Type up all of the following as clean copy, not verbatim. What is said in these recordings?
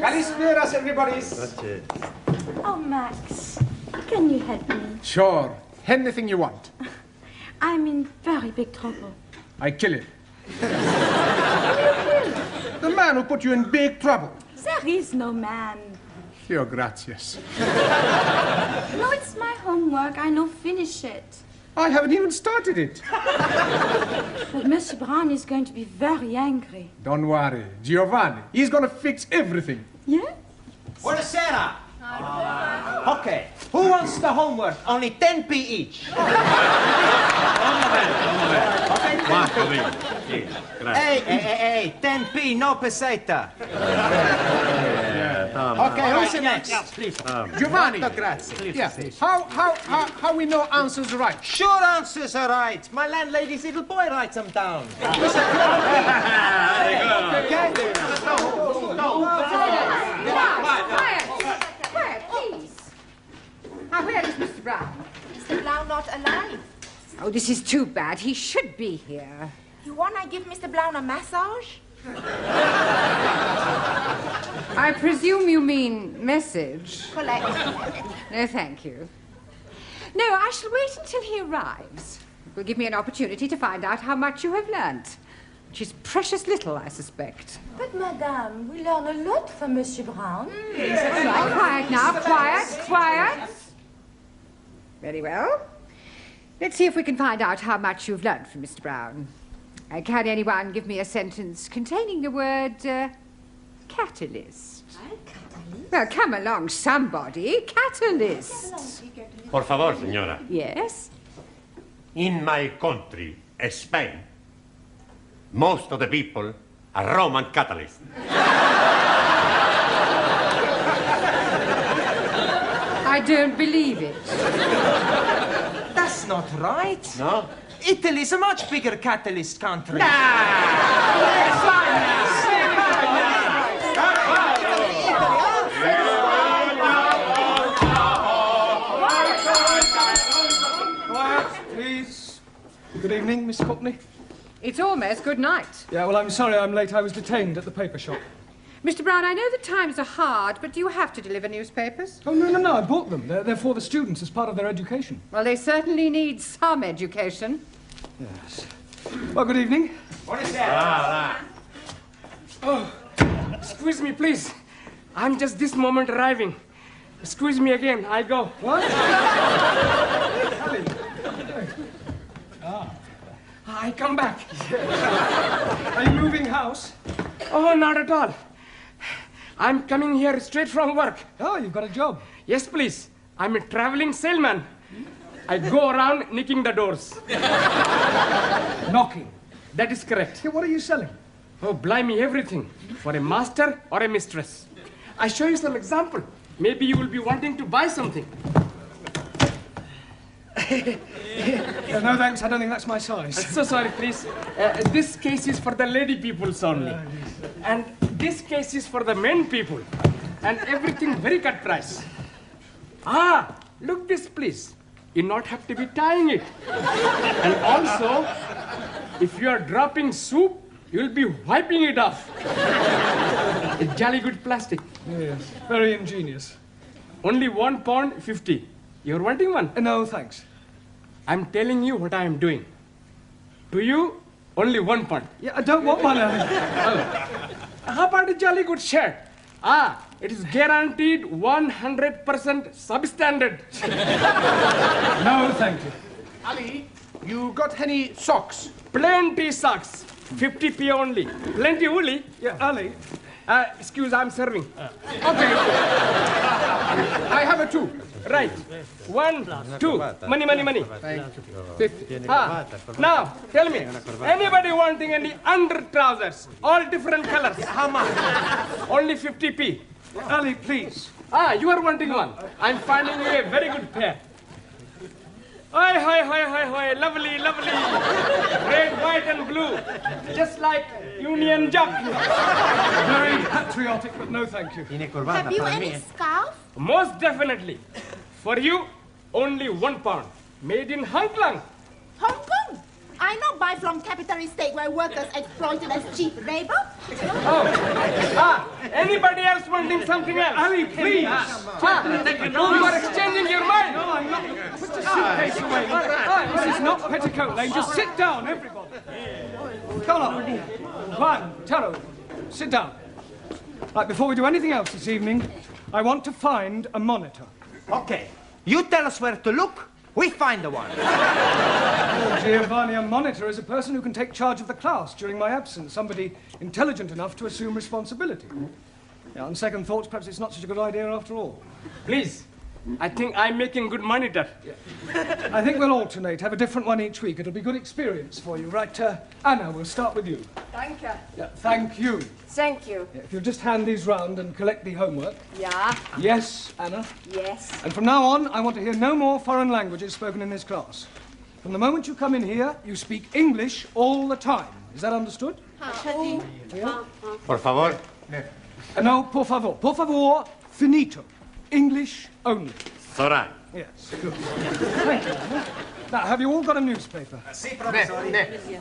Kalisperas, everybody. Oh, Max, can you help me? Sure. Anything you want. I'm in very big trouble. I kill him. Who you kill? The man who put you in big trouble. There is no man. Your gracias. No, it's my homework. I know finish it. I haven't even started it. But Monsieur Brown is going to be very angry. Don't worry. Giovanni, he's going to fix everything. Yeah? Buonasera. Okay, who wants the homework? Only 10p each. Hey, 10p, no peseta. Okay, who's next? Please. Giovanni. Grazie. Yeah. How we know answers right? Sure answers are right. My landlady's little boy writes them down. Okay. Quiet, please. Now, where is Mr. Brown? Mr. Brown not alive. Oh, this is too bad. He should be here. You wanna give Mr. Brown a massage? I presume you mean message. Collect. No, thank you. No, I shall wait until he arrives. It will give me an opportunity to find out how much you have learnt. Which is precious little, I suspect. But, Madame, we learn a lot from Monsieur Brown. Quiet now, quiet. Very well. Let's see if we can find out how much you've learnt from Mr. Brown. Can anyone give me a sentence containing the word catalyst? Well, come along, somebody. Catalyst. Por favor, señora. Yes? In my country, Spain, most of the people are Roman Catholics. I don't believe it. That's not right. No? Italy's a much bigger catalyst country. Please. Good evening, Miss Courtney. It's almost good night. Yeah, well, I'm sorry I'm late. I was detained at the paper shop. Mr. Brown, I know the times are hard, but do you have to deliver newspapers? Oh, no, I bought them. They're for the students as part of their education. Well, they certainly need some education. Yes. Well, good evening. Oh, excuse me, please. I'm just this moment arriving. Excuse me again, I go. What? I come back. Are you moving house? Oh, not at all. I'm coming here straight from work. Oh, you've got a job. Yes, please. I'm a traveling salesman. I go around knocking the doors. Knocking? That is correct. Yeah, what are you selling? Oh, blimey, everything. For a master or a mistress. I show you some example. Maybe you will be wanting to buy something. No, thanks. I don't think that's my size. So sorry, please. This case is for the lady peoples only. And this case is for the men people. And everything very cut price. Ah, look this, please. You not have to be tying it. And also, if you are dropping soup, you'll be wiping it off. It's jolly good plastic. Yes, very ingenious. Only £1.50. You're wanting one? No, thanks. I'm telling you what I am doing. To you, only £1. Yeah, I don't want one. How about a jolly good shirt? Ah, it is guaranteed 100% substandard. No, thank you. Ali, you got any socks? Plenty socks. 50p only. Plenty woolly. Yeah, Ali. Excuse, I'm serving. Okay. I have a 2. Right. 1, 2. Money. Thank you. 50. Now, tell me, anybody wanting any under trousers? All different colors. How much? Only 50p. Ali, please. You are wanting one. I'm finding you a very good pair. Hi, lovely. Red, white, and blue. Just like Union Jack. Very patriotic, but no, thank you. Have you any scarf? Most definitely. For you, only £1. Made in Hong Kong. Hong Kong? I not buy from capitalist state where workers exploited as cheap labor. Anybody else want wanting something else. Ali, please. You are exchanging your mind. No, I'm not. Put the suitcase away. This is not Petticoat Lane. Just sit down, everybody. Come on. Juan, Taro, sit down. Right, before we do anything else this evening, I want to find a monitor. Okay. You tell us where to look, we find the one. Oh, Giovanni, a monitor is a person who can take charge of the class during my absence, somebody intelligent enough to assume responsibility. Yeah, on second thoughts, perhaps it's not such a good idea after all. Please, I think I'm making good monitor. Yeah. I think we'll alternate, have a different one each week. It'll be good experience for you. Right, Anna, we'll start with you. Thank you. Yeah, thank you. Thank you. Yeah, if you'll just hand these round and collect the homework. Yeah. Yes, Anna? Yes. And from now on, I want to hear no more foreign languages spoken in this class. From the moment you come in here, you speak English all the time. Is that understood? Por favor. No, por favor. Por favor, finito. English only. Zara. Yes, good. Thank you. Now, have you all got a newspaper? Si, professor.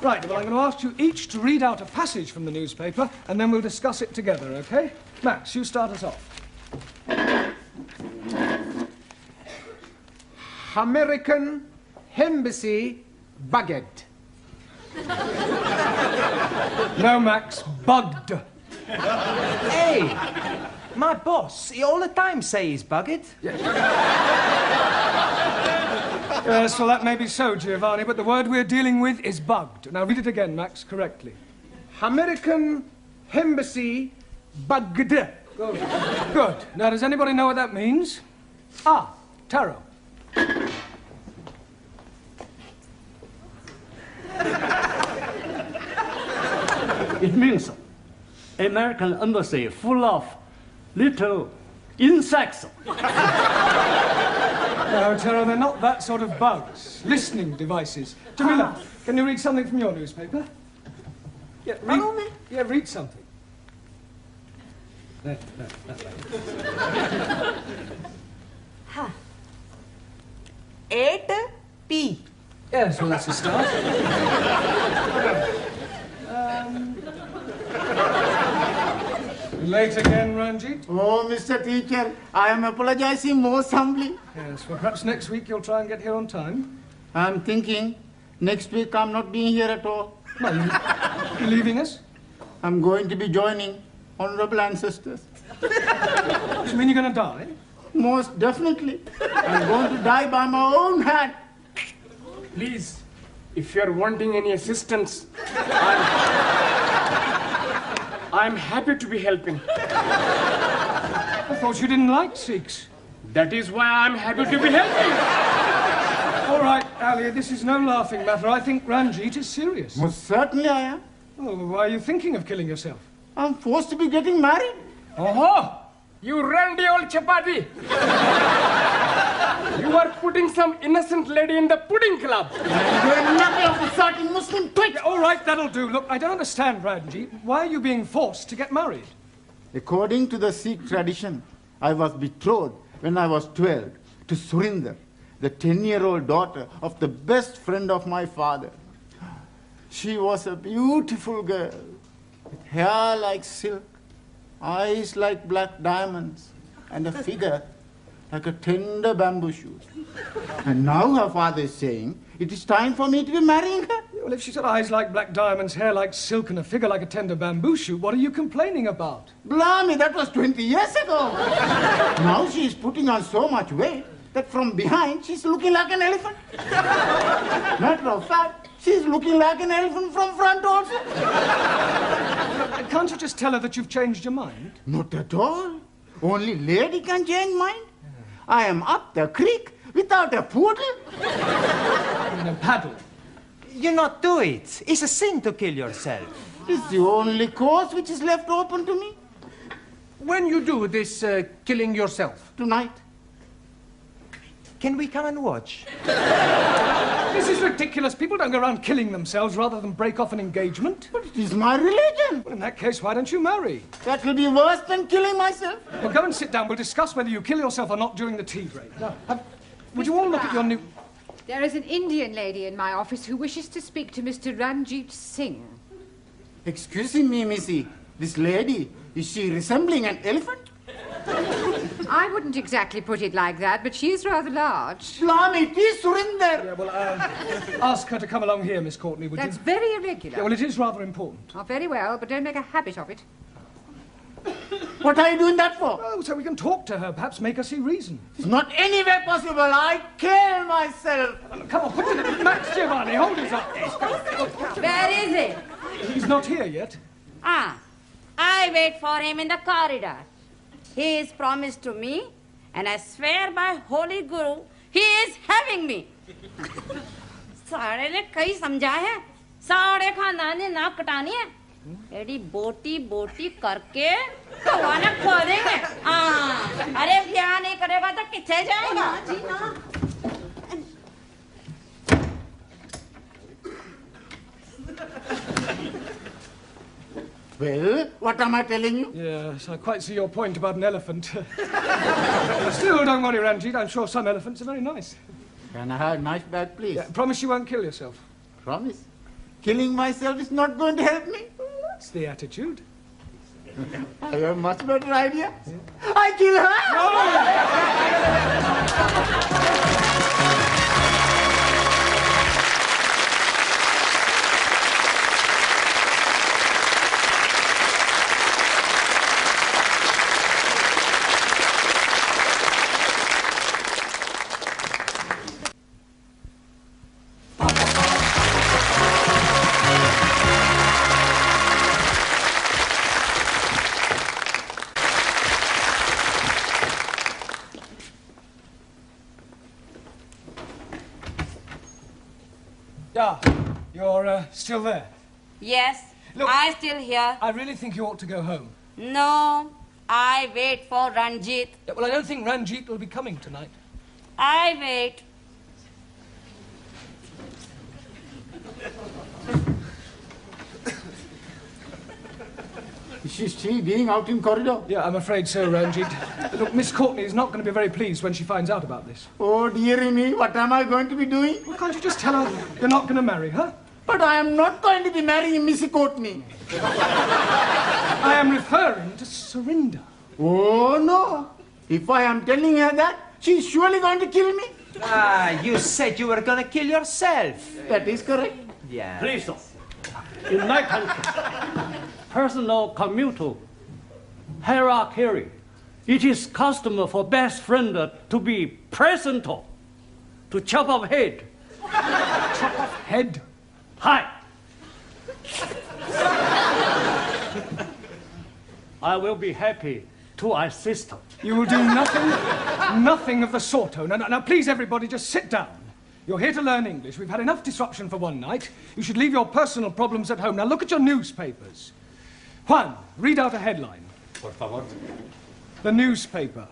Right, well, I'm going to ask you each to read out a passage from the newspaper, and then we'll discuss it together, okay? Max, you start us off. American Embassy Baguette. No, Max, bugged. Hey, my boss, he all the time say he's bugged. Yes, well, that may be so, Giovanni, but the word we're dealing with is bugged. Now, read it again, Max, correctly. American Embassy Baguette. Good. Good. Now, does anybody know what that means? Ah, Taro. It means American embassy full of little insects. No, Taro, they're not that sort of bugs. Listening devices. Jamila, can you read something from your newspaper? Yeah, read something. There, that way. 8P. Yes, well, that's a start. Late again, Ranjit? Oh, Mr. Teacher, I am apologizing most humbly. Yes, well, perhaps next week you'll try and get here on time. I'm thinking next week I'm not being here at all. Well, you're leaving us? I'm going to be joining honorable ancestors. You mean you're going to die? Most definitely. I'm going to die by my own hand. Please, if you're wanting any assistance, I'm happy to be helping. I thought you didn't like Sikhs. That is why I'm happy to be helping. All right, Ali, this is no laughing matter. I think Ranjit is serious. Most certainly I am. Oh, why are you thinking of killing yourself? I'm forced to be getting married. Oh, you randy old chapati. You are putting some innocent lady in the pudding club. You're nothing of the sort in Muslim twitch. All right, that'll do. Look, I don't understand, Ranjit. Why are you being forced to get married? According to the Sikh tradition, I was betrothed when I was 12 to Surinder, the 10-year-old daughter of the best friend of my father. She was a beautiful girl, with hair like silk, eyes like black diamonds, and a figure like a tender bamboo shoot. And now her father is saying, it is time for me to be marrying her. Well, if she's got eyes like black diamonds, hair like silk, and a figure like a tender bamboo shoot, what are you complaining about? Blimey, that was 20 years ago. Now she is putting on so much weight that from behind she's looking like an elephant. Matter of fact, she's looking like an elephant from front also. Can't you just tell her that you've changed your mind? Not at all. Only lady can change mind. I am up the creek without a poodle. In a paddle. You not do it. It's a sin to kill yourself. It's the only course which is left open to me. When you do this killing yourself? Tonight. Can we come and watch? This is ridiculous. People don't go around killing themselves rather than break off an engagement. But it is my religion. Well, in that case, why don't you marry? That will be worse than killing myself. Well, go and sit down. We'll discuss whether you kill yourself or not during the tea break. Now, would you all look at your new... There is an Indian lady in my office who wishes to speak to Mr. Ranjit Singh. Excuse me, Missy. This lady, is she resembling an elephant? I wouldn't exactly put it like that, but she is rather large. Blimey, it is Surinder. Yeah, well, ask her to come along here, Miss Courtney, would That's you? very irregular. Yeah, well, it is rather important. Oh, very well, but don't make a habit of it. What are you doing that for? Oh, so we can talk to her, perhaps make her see reason. It's not anywhere possible. I kill myself. Come on, put it. Max Giovanni, hold his up. Where is he? He's not here yet. I wait for him in the corridor. He is promised to me, and I swear by Holy Guru, he is having me. सारे ने कई समझा है, सारे खानदान ने नाक कटानी है, एडी बोटी बोटी करके भगवान खोलेंगे। अरे क्या नहीं करेगा तो किथे जाएगा? Well, what am I telling you? Yes, I quite see your point about an elephant. Still, don't worry, Ranjit. I'm sure some elephants are very nice. Can I have a nice bag, please? Yeah, promise you won't kill yourself. Promise. Killing myself is not going to help me. That's the attitude. I have a much better idea. Yeah. I kill her! You're still there? Yes, Look, I still here. I really think you ought to go home. No, I wait for Ranjit. Yeah, well, I don't think Ranjit will be coming tonight. I wait. Is she still being out in corridor? Yeah, I'm afraid so, Ranjit. Look, Miss Courtney is not going to be very pleased when she finds out about this. Oh, dearie me, what am I going to be doing? Well, can't you just tell her you're not going to marry her? But I am not going to be marrying Missy Courtney. I am referring to surrender. Oh, no. If I am telling her that, she's surely going to kill me. You said you were going to kill yourself. That is correct. Yeah. Please, sir. In my country, personal commutal hierarchy, it is custom for best friend to be present to chop off head. Chop off head? Hi. I will be happy to assist. You will do nothing of the sort. Now, please, everybody, just sit down. You're here to learn English. We've had enough disruption for one night. You should leave your personal problems at home. Now, look at your newspapers. Juan, read out a headline. Por favor. The newspaper.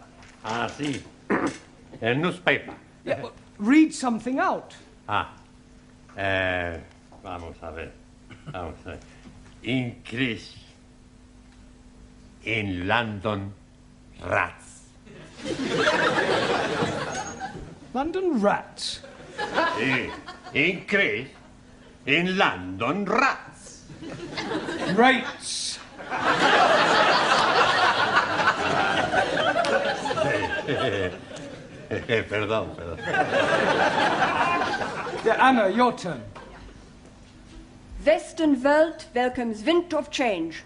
Ah, sí. El newspaper. Yeah, well, read something out. Vamos a ver. Increase in London rats. London rats? Sí. Increase in London rats. Rates. Perdón. Yeah, Anna, your turn. Western World welcomes wind of change.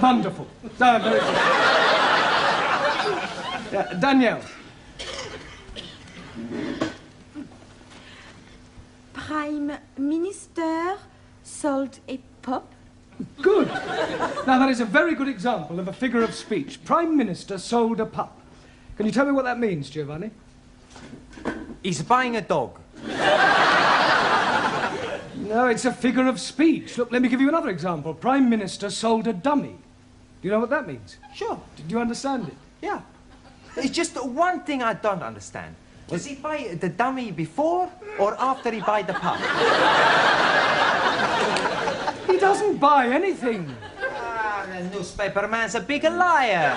Wonderful. Very good. Yeah, Danielle. Prime Minister sold a pup. Good. Now, that is a very good example of a figure of speech. Prime Minister sold a pup. Can you tell me what that means, Giovanni? He's buying a dog. No, it's a figure of speech. Look, let me give you another example. Prime Minister sold a dummy. Do you know what that means? Sure. Do you understand it? Yeah. It's just one thing I don't understand. Does he buy the dummy before or after he buy the pup? He doesn't buy anything. The newspaper man's a big liar.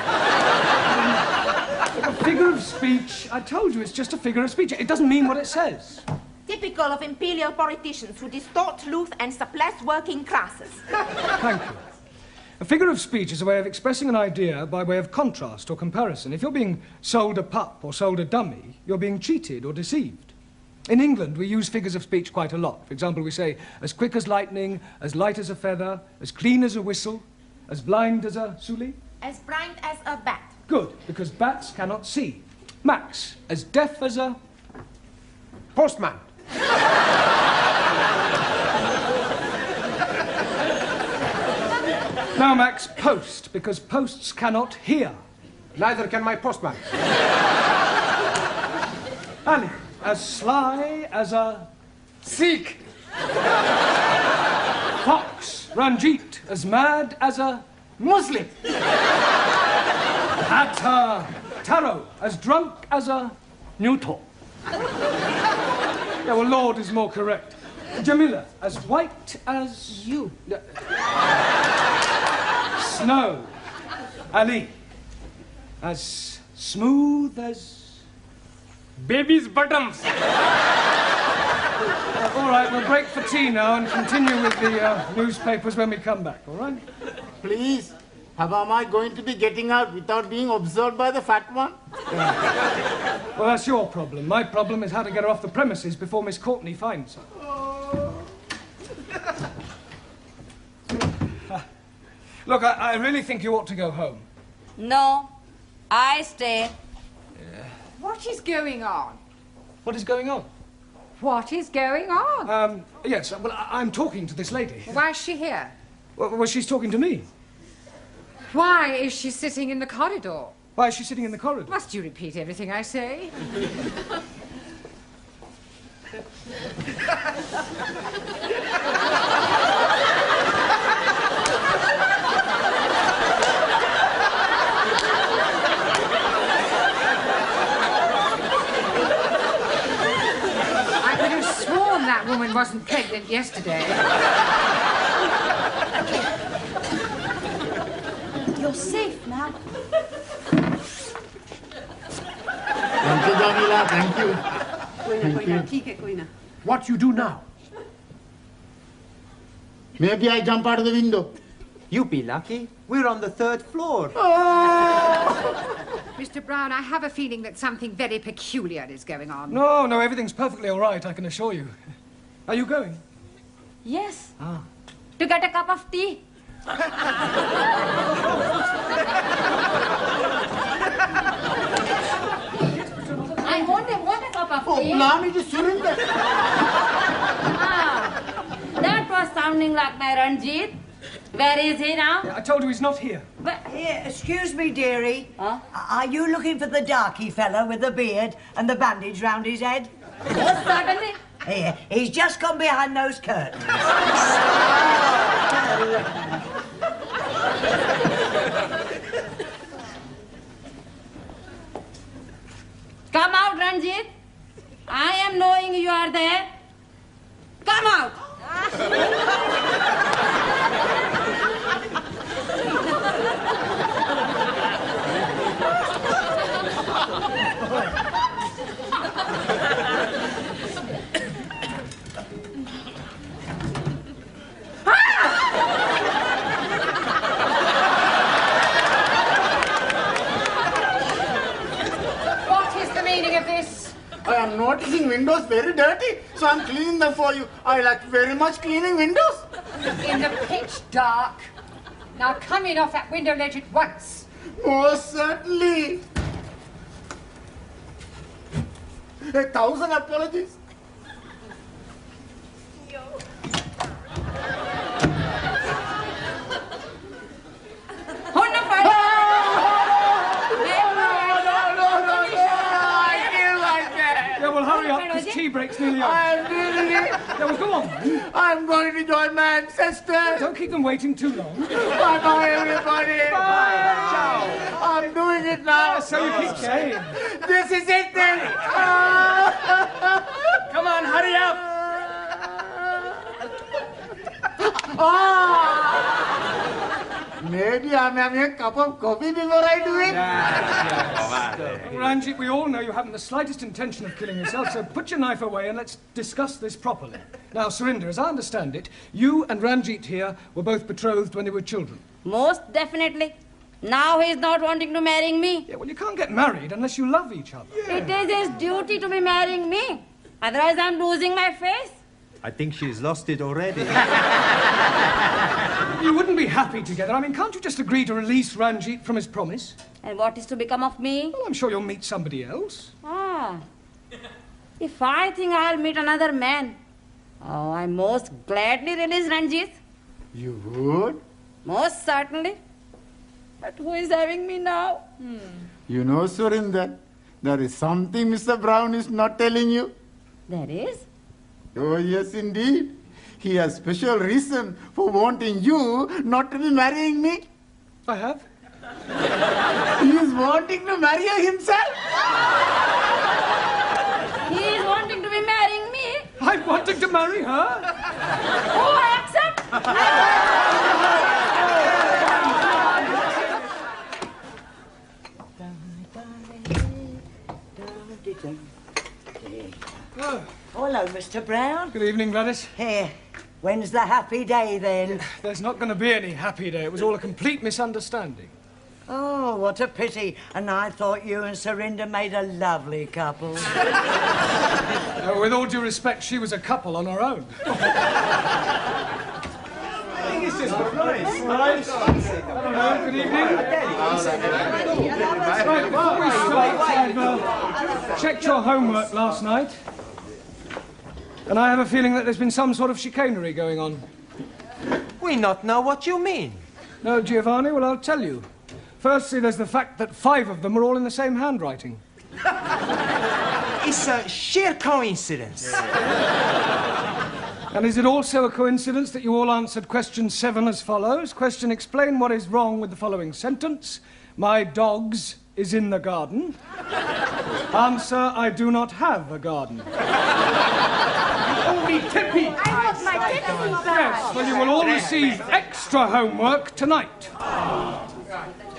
A figure of speech, I told you, it's just a figure of speech. It doesn't mean what it says. Typical of imperial politicians who distort truth and suppress working classes. Thank you. A figure of speech is a way of expressing an idea by way of contrast or comparison. If you're being sold a pup or sold a dummy, you're being cheated or deceived. In England, we use figures of speech quite a lot. For example, we say, as quick as lightning, as light as a feather, as clean as a whistle, as blind as a Suli. As blind as a bat. Good, because bats cannot see. Max, as deaf as a... Postman. Now, Max, post, because posts cannot hear. Neither can my postman. Ali, as sly as a... Sikh. Fox, Ranjit, as mad as a... Muslim. Hatter, Taro, as drunk as a... Neutral. Yeah, well, Lord is more correct. Jamila, as white as... You. Snow. Ali, as smooth as... Baby's bottoms. All right, we'll break for tea now and continue with the newspapers when we come back, all right? Please, how am I going to be getting out without being observed by the fat one? Well, that's your problem. My problem is how to get her off the premises before Miss Courtney finds her. Look, I really think you ought to go home. No, I stay. What is going on? What is going on? What is going on? Yes, well, I'm talking to this lady. Why is she here? Well, she's talking to me. Why is she sitting in the corridor? Why is she sitting in the corridor? Must you repeat everything I say? I could have sworn that woman wasn't pregnant yesterday. You're safe now. Thank you, Jamila, thank you. What you do now? Maybe I jump out of the window. You be lucky. We're on the 3rd floor. Mr. Brown, I have a feeling that something very peculiar is going on. No, everything's perfectly all right, I can assure you. Are you going? Yes. Ah. To get a cup of tea. I want a cup of tea. Allow me to surrender. That was sounding like my Ranjit. Where is he now? Yeah, I told you he's not here. But Here, excuse me, dearie. Huh? Are you looking for the darky fella with the beard and the bandage round his head? yes, certainly. Here, he's just gone behind those curtains. Come out, Ranjit. I am knowing you are there. Come out. What is the meaning of this? I am noticing windows very dirty, so I'm cleaning them for you. I like very much cleaning windows. In the pitch dark. Now come in off that window ledge at once. Most certainly. 1,000 apologies. Yeah, well, hurry up, because tea break's nearly over. Yeah, well, go on. I'm going to join my ancestors. Don't keep them waiting too long. Bye-bye, everybody. Bye. Ciao. I'm doing it now. Yeah, so you keep saying. This is it then. Come on, hurry up. Maybe I'm having a cup of coffee before I do it. Ranjit, we all know you haven't the slightest intention of killing yourself, so put your knife away and let's discuss this properly. Now, Surinder, as I understand it, you and Ranjit here were both betrothed when they were children. Most definitely. Now he's not wanting to marry me. Yeah, well, you can't get married unless you love each other. Yeah. It is his duty to be marrying me. Otherwise, I'm losing my face. I think she's lost it already. You wouldn't be happy together. I mean, can't you just agree to release Ranjit from his promise? And what is to become of me? Well, I'm sure you'll meet somebody else. Ah. If I think I'll meet another man, oh, I most gladly release Ranjit. You would? Most certainly. But who is having me now? You know, Surinder, there is something Mr. Brown is not telling you. There is? Oh, yes, indeed. He has special reason for wanting you not to be marrying me. I have? He is wanting to marry you himself. He is wanting to be marrying me? I'm wanting to marry her? Oh, I accept. Hello, Mr. Brown. Good evening, Gladys. Here. When's the happy day, then? There's not going to be any happy day. It was all a complete misunderstanding. Oh, what a pity. And I thought you and Surinder made a lovely couple. With all due respect, she was a couple on her own. Hello, good evening. Right, before we start, I've checked your homework last night. And I have a feeling that there's been some sort of chicanery going on. We not know what you mean. No, Giovanni? Well, I'll tell you. Firstly, there's the fact that 5 of them are all in the same handwriting. It's a sheer coincidence. And is it also a coincidence that you all answered question 7 as follows? Question: explain what is wrong with the following sentence. My dogs is in the garden. Answer: I do not have a garden. Only Tippy. I want my Tippy back. Yes, well, you will all receive extra homework tonight.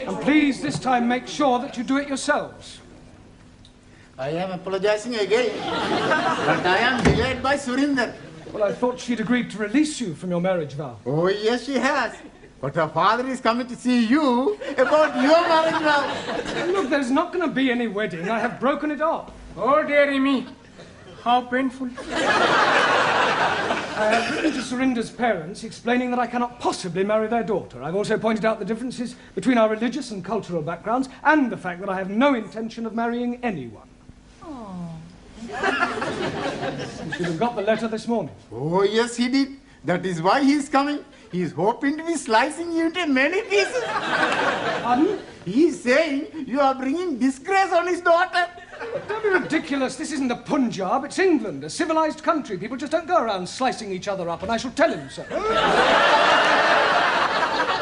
And please, this time, make sure that you do it yourselves. I am apologizing again, but I am delayed by Surinder. Well, I thought she'd agreed to release you from your marriage vow. Oh, yes, she has. But her father is coming to see you about your marriage vow. Look, there's not going to be any wedding. I have broken it off. Oh, dearie me. How painful. I have written to Surinder's parents explaining that I cannot possibly marry their daughter. I've also pointed out the differences between our religious and cultural backgrounds and the fact that I have no intention of marrying anyone. You should have got the letter this morning. Oh, yes, he did. That is why he is coming. He is hoping to be slicing you into many pieces. Pardon? He is saying you are bringing disgrace on his daughter. Don't be ridiculous. This isn't the Punjab. It's England, a civilized country. People just don't go around slicing each other up, and I shall tell him so.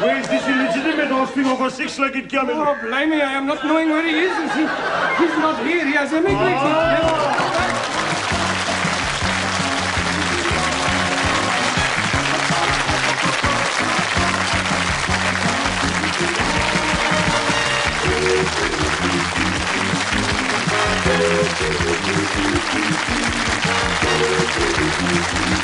Where is this illegitimate offspring of a 6-legged camel? Oh, blame me. I am not knowing where he is. He's not here. He has emigrated. Thank you.